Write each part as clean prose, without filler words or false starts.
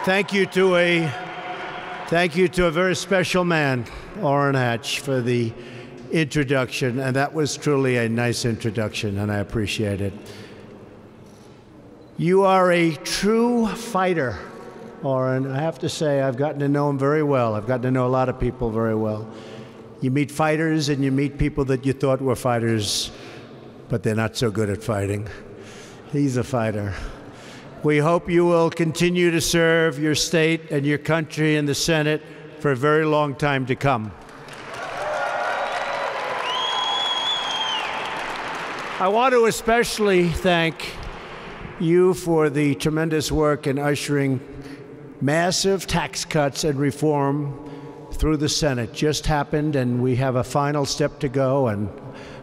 Thank you to a very special man, Orrin Hatch, for the introduction, and that was truly a nice introduction, and I appreciate it. You are a true fighter, Orrin. I have to say, I've gotten to know him very well. I've gotten to know a lot of people very well. You meet fighters, and you meet people that you thought were fighters, but they're not so good at fighting. He's a fighter. We hope you will continue to serve your state and your country in the Senate for a very long time to come. I want to especially thank you for the tremendous work in ushering massive tax cuts and reform through the Senate. Just happened, and we have a final step to go, and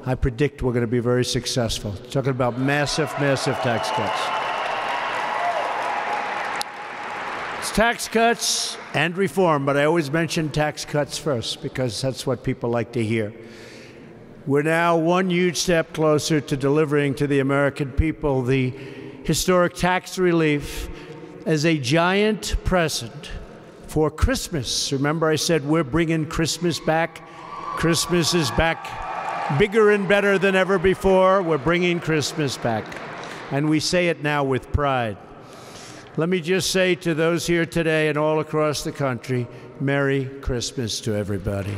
I predict we're going to be very successful. Talking about massive, massive tax cuts. It's tax cuts and reform, but I always mention tax cuts first because that's what people like to hear. We're now one huge step closer to delivering to the American people the historic tax relief as a giant present for Christmas. Remember I said we're bringing Christmas back? Christmas is back bigger and better than ever before. We're bringing Christmas back. And we say it now with pride. Let me just say to those here today and all across the country, Merry Christmas to everybody.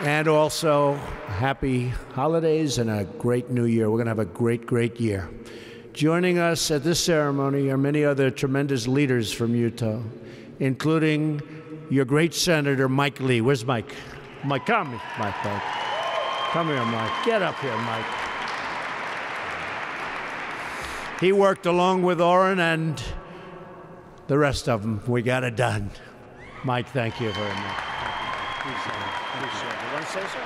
And also, happy holidays and a great new year. We're going to have a great, great year. Joining us at this ceremony are many other tremendous leaders from Utah, including your great Senator, Mike Lee. Where's Mike? Mike, come here, Mike. Come here, Mike. Get up here, Mike. He worked along with Orrin and the rest of them. We got it done. Mike, thank you very much. Please, you want to say so?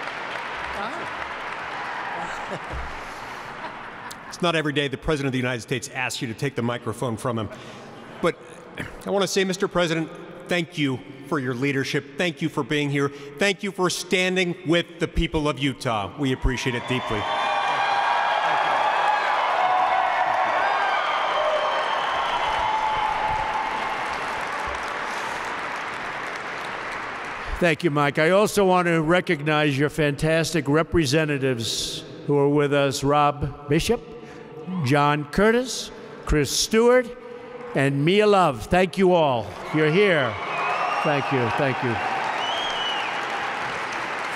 It's not every day the President of the United States asks you to take the microphone from him. But I want to say, Mr. President, thank you for your leadership. Thank you for being here. Thank you for standing with the people of Utah. We appreciate it deeply. Thank you, Mike. I also want to recognize your fantastic representatives who are with us, Rob Bishop, John Curtis, Chris Stewart, and Mia Love. Thank you all. You're here. Thank you, thank you.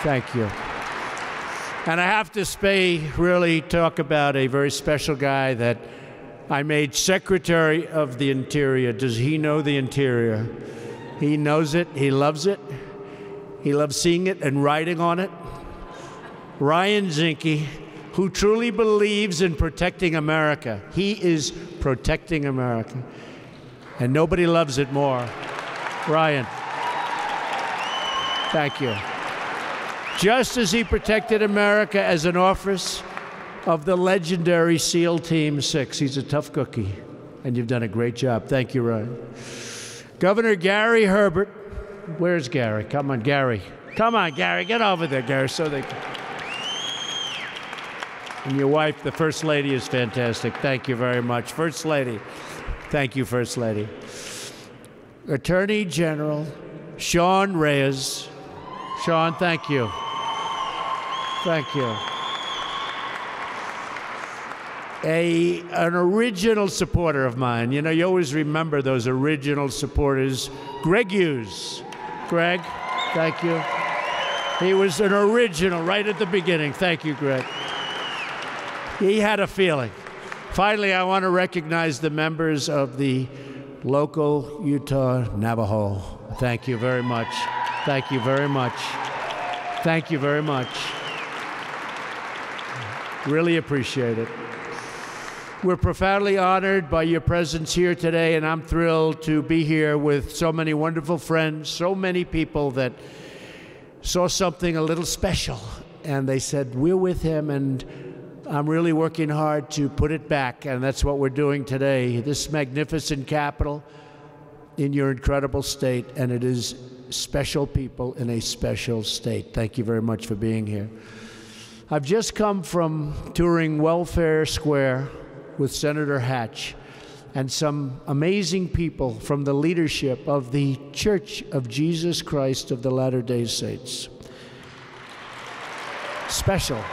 Thank you. And I have to really talk about a very special guy that I made Secretary of the Interior. Does he know the Interior? He knows it, he loves it. He loves seeing it and writing on it. Ryan Zinke, who truly believes in protecting America. He is protecting America. And nobody loves it more. Ryan, thank you. Just as he protected America as an officer of the legendary SEAL Team 6. He's a tough cookie, and you've done a great job. Thank you, Ryan. Governor Gary Herbert. Where's Gary? Come on, Gary. Come on, Gary. Get over there, Gary, so they can. And your wife, the First Lady, is fantastic. Thank you very much. First Lady. Thank you, First Lady. Attorney General Sean Reyes. Sean, thank you. Thank you. An original supporter of mine. You know, you always remember those original supporters. Greg Hughes. Greg, thank you. He was an original right at the beginning. Thank you, Greg. He had a feeling. Finally, I want to recognize the members of the local Utah Navajo. Thank you very much. Thank you very much. Thank you very much. Really appreciate it. We're profoundly honored by your presence here today, and I'm thrilled to be here with so many wonderful friends, so many people that saw something a little special, and they said, we're with him, and I'm really working hard to put it back, and that's what we're doing today. This magnificent capital in your incredible state, and it is special people in a special state. Thank you very much for being here. I've just come from touring Welfare Square with Senator Hatch and some amazing people from the leadership of the Church of Jesus Christ of the Latter-day Saints. Special.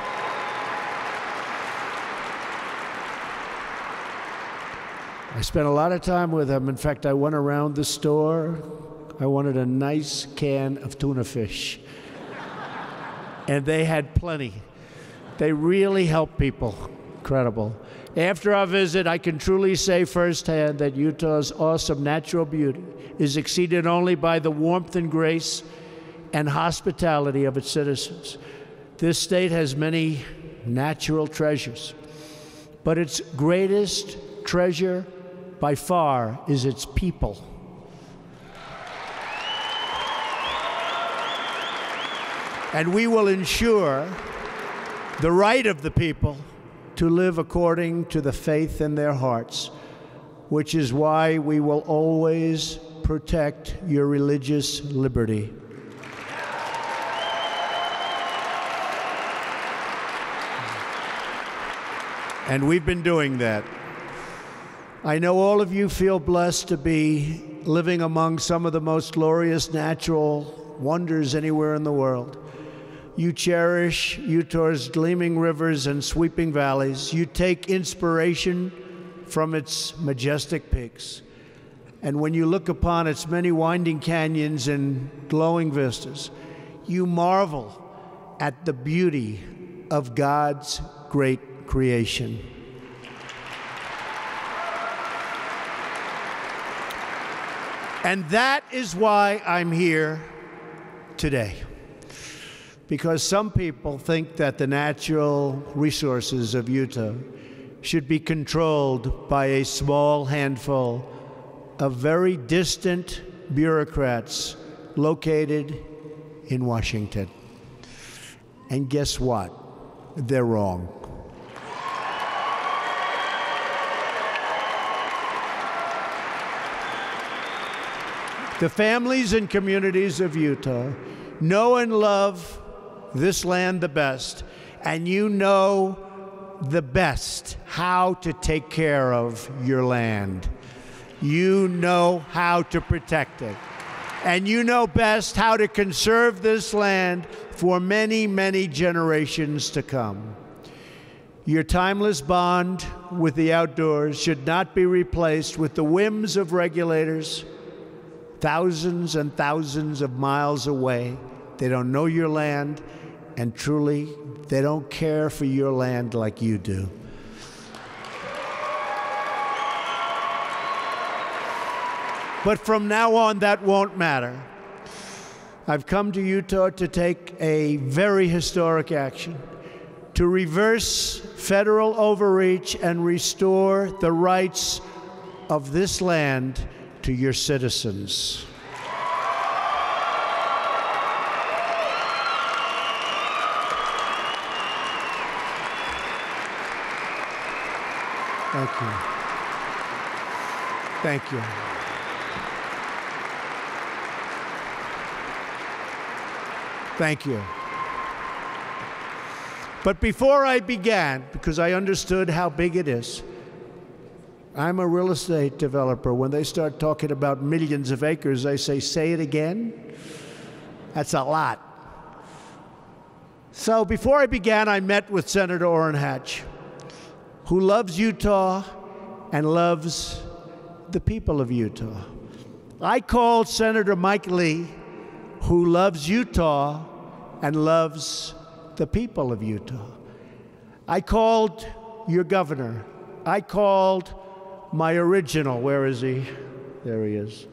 I spent a lot of time with them. In fact, I went around the store. I wanted a nice can of tuna fish. And they had plenty. They really help people. Incredible. After our visit, I can truly say firsthand that Utah's awesome natural beauty is exceeded only by the warmth and grace and hospitality of its citizens. This state has many natural treasures, but its greatest treasure by far is its people. And we will ensure the right of the people to live according to the faith in their hearts, which is why we will always protect your religious liberty. And we've been doing that. I know all of you feel blessed to be living among some of the most glorious natural wonders anywhere in the world. You cherish Utah's gleaming rivers and sweeping valleys. You take inspiration from its majestic peaks. And when you look upon its many winding canyons and glowing vistas, you marvel at the beauty of God's great creation. And that is why I'm here today. Because some people think that the natural resources of Utah should be controlled by a small handful of very distant bureaucrats located in Washington. And guess what? They're wrong. The families and communities of Utah know and love this land the best, and you know the best how to take care of your land. You know how to protect it. And you know best how to conserve this land for many, many generations to come. Your timeless bond with the outdoors should not be replaced with the whims of regulators thousands and thousands of miles away. They don't know your land, and truly, they don't care for your land like you do. But from now on, that won't matter. I've come to Utah to take a very historic action, to reverse federal overreach and restore the rights of this land to your citizens. Thank you. Thank you. Thank you. But before I began, because I understood how big it is, I'm a real estate developer. When they start talking about millions of acres, I say it again? That's a lot. So before I began, I met with Senator Orrin Hatch, who loves Utah and loves the people of Utah. I called Senator Mike Lee, who loves Utah and loves the people of Utah. I called your governor. I called my original, where is he? There he is.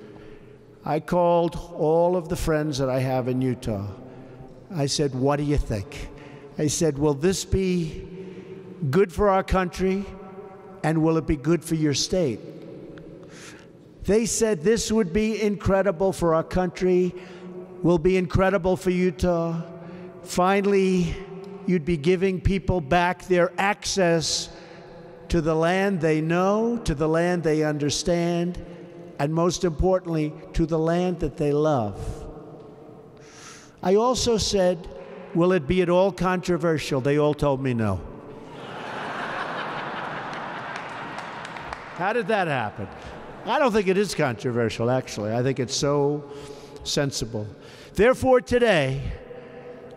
I called all of the friends that I have in Utah. I said, what do you think? I said, will this be good for our country, and will it be good for your state? They said this would be incredible for our country, will be incredible for Utah. Finally, you'd be giving people back their access to the land they know, to the land they understand, and most importantly, to the land that they love. I also said will it be at all controversial? They all told me no. How did that happen? I don't think it is controversial, actually. I think it's so sensible. Therefore, today,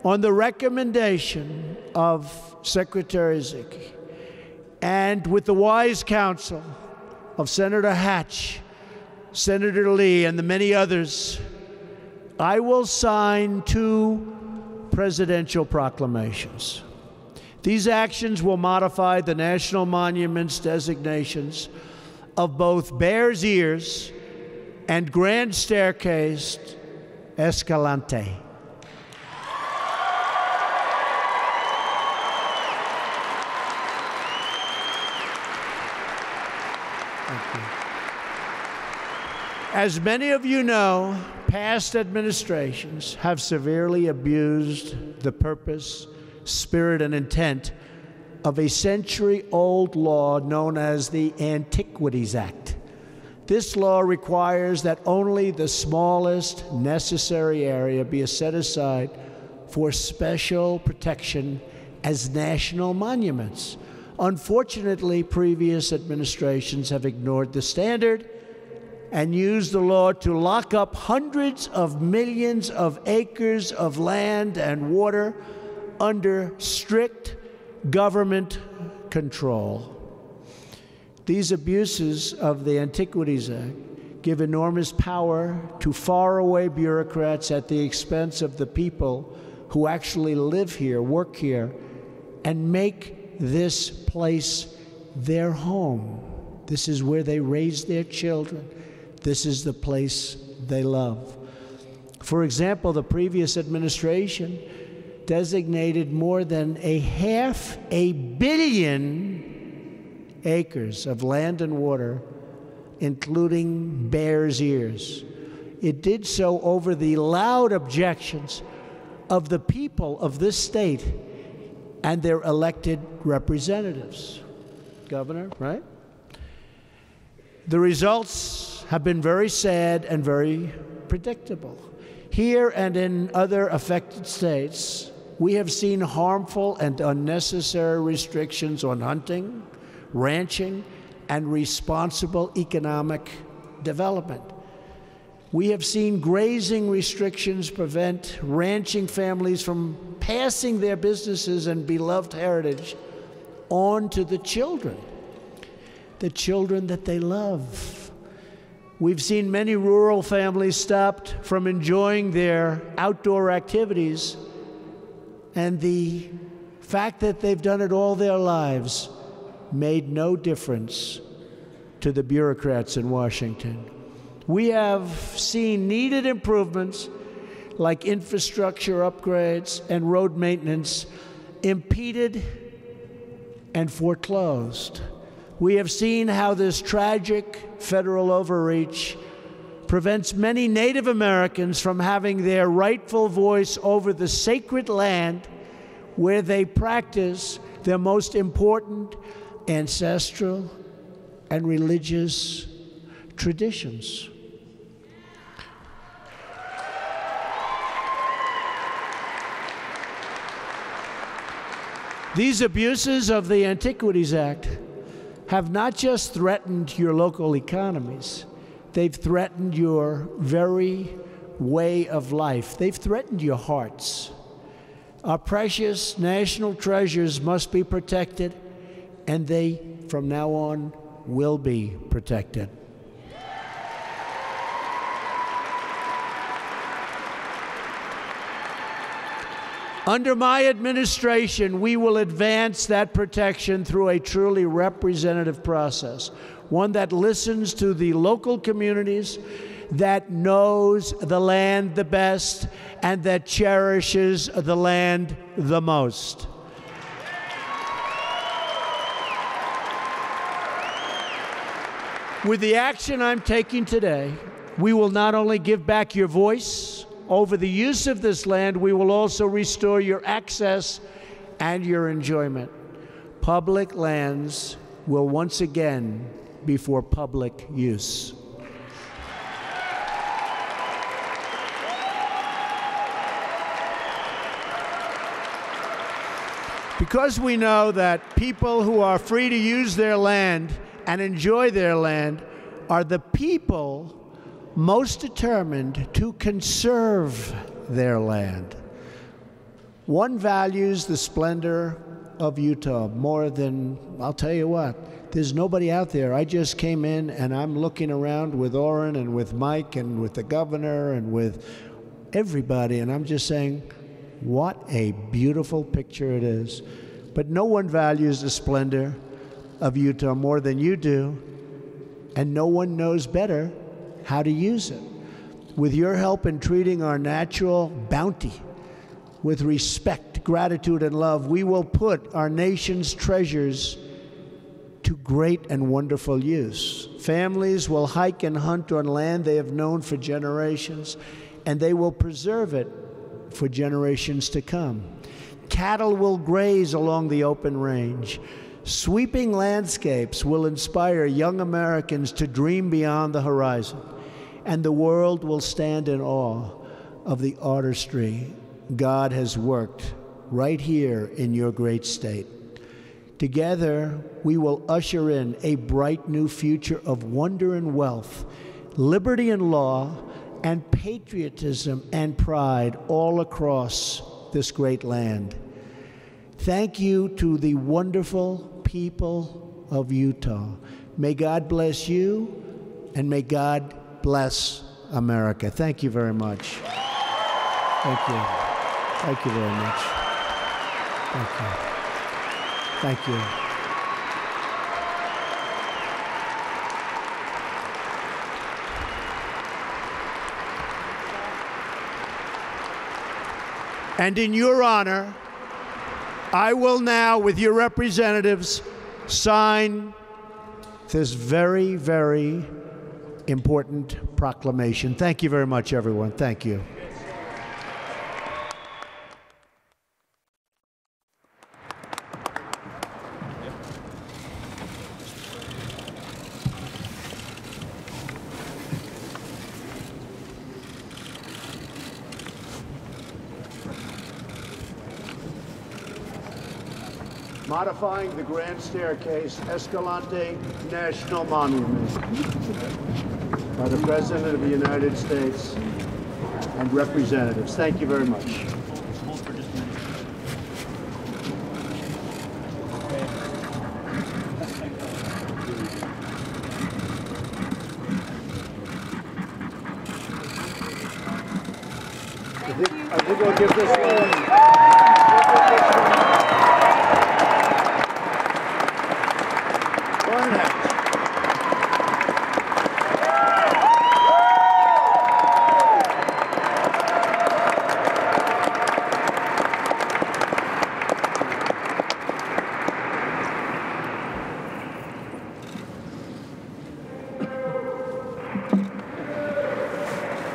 on the recommendation of Secretary Zicke, and with the wise counsel of Senator Hatch, Senator Lee, and the many others, I will sign 2 presidential proclamations. These actions will modify the national monuments designations of both Bears Ears and Grand Staircase Escalante. As many of you know, past administrations have severely abused the purpose, spirit, and intent of a century-old law known as the Antiquities Act. This law requires that only the smallest necessary area be set aside for special protection as national monuments. Unfortunately, previous administrations have ignored the standard and used the law to lock up hundreds of millions of acres of land and water under strict government control. These abuses of the Antiquities Act give enormous power to faraway bureaucrats at the expense of the people who actually live here, work here, and make this place their home. This is where they raise their children. This is the place they love. For example, the previous administration designated more than 500 million acres of land and water, including Bears Ears. It did so over the loud objections of the people of this state and their elected representatives. Governor, right? The results have been very sad and very predictable. Here and in other affected states, we have seen harmful and unnecessary restrictions on hunting, ranching, and responsible economic development. We have seen grazing restrictions prevent ranching families from passing their businesses and beloved heritage on to the children that they love. We've seen many rural families stopped from enjoying their outdoor activities, and the fact that they've done it all their lives made no difference to the bureaucrats in Washington. We have seen needed improvements like infrastructure upgrades and road maintenance impeded and foreclosed. We have seen how this tragic federal overreach prevents many Native Americans from having their rightful voice over the sacred land where they practice their most important ancestral and religious traditions. These abuses of the Antiquities Act have not just threatened your local economies, they've threatened your very way of life. They've threatened your hearts. Our precious national treasures must be protected, and they, from now on, will be protected. Under my administration, we will advance that protection through a truly representative process, one that listens to the local communities, that knows the land the best, and that cherishes the land the most. With the action I'm taking today, we will not only give back your voice over the use of this land, we will also restore your access and your enjoyment. Public lands will once again be for public use. Because we know that people who are free to use their land and enjoy their land are the people most determined to conserve their land. One values the splendor of Utah more than, I'll tell you what, there's nobody out there. I just came in and I'm looking around with Orrin and with Mike and with the governor and with everybody, and I'm just saying, what a beautiful picture it is. But no one values the splendor of Utah more than you do, and no one knows better how to use it. With your help in treating our natural bounty with respect, gratitude, and love, we will put our nation's treasures to great and wonderful use. Families will hike and hunt on land they have known for generations, and they will preserve it for generations to come. Cattle will graze along the open range. Sweeping landscapes will inspire young Americans to dream beyond the horizon, and the world will stand in awe of the artistry God has worked right here in your great state. Together, we will usher in a bright new future of wonder and wealth, liberty and law, and patriotism and pride all across this great land. Thank you to the wonderful people of Utah. May God bless you, and may God bless America. Thank you very much. Thank you. Thank you very much. Thank you. Thank you. And in your honor, I will now, with your representatives, sign this very, very important proclamation. Thank you very much, everyone. Thank you. Modifying the Grand Staircase, Escalante National Monument, by the President of the United States and representatives. Thank you very much. I think we'll give this one.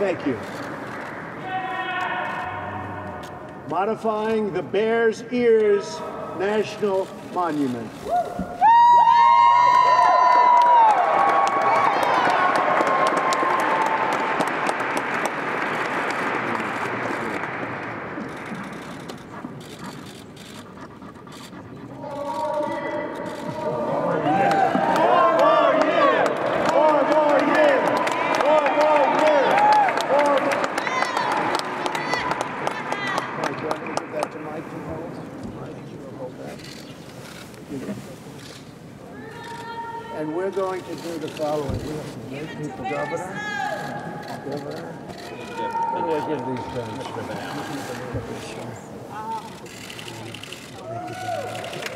Thank you. Modifying the Bears Ears National Monument. And we're going to do the following. We have some great people, Governor. How do I give these things? Thank you very much.